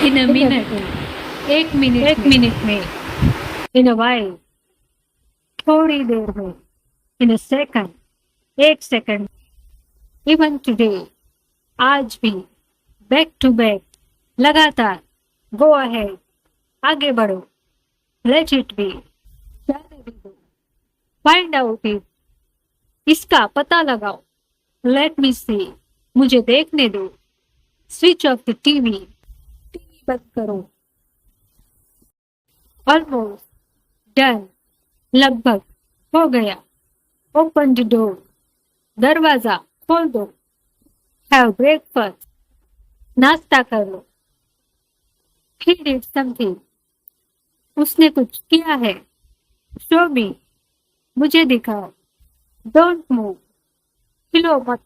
in a minute, एक minute में, इन a while, थोड़ी देर में, इन अ सेकंड, एक सेकंड, इवन टुडे, आज भी, बैक टू बैक, लगातार, गो अहेड, आगे बढ़ो, लेट इट बी, जाने भी दो, फाइंड आउट इट, इसका पता लगाओ, लेट मी सी, मुझे देखने दो, switch off the TV, TV बंद करो, ऑलमोस्ट डन, लगभग हो गया, ओपन द डोर, दरवाजा खोल दो, हैव ब्रेकफास्ट, नाश्ता कर लो, ही डिड समथिंग, उसने कुछ किया है, शो मी, मुझे दिखाओ, डोंट मूव, हिलो मत,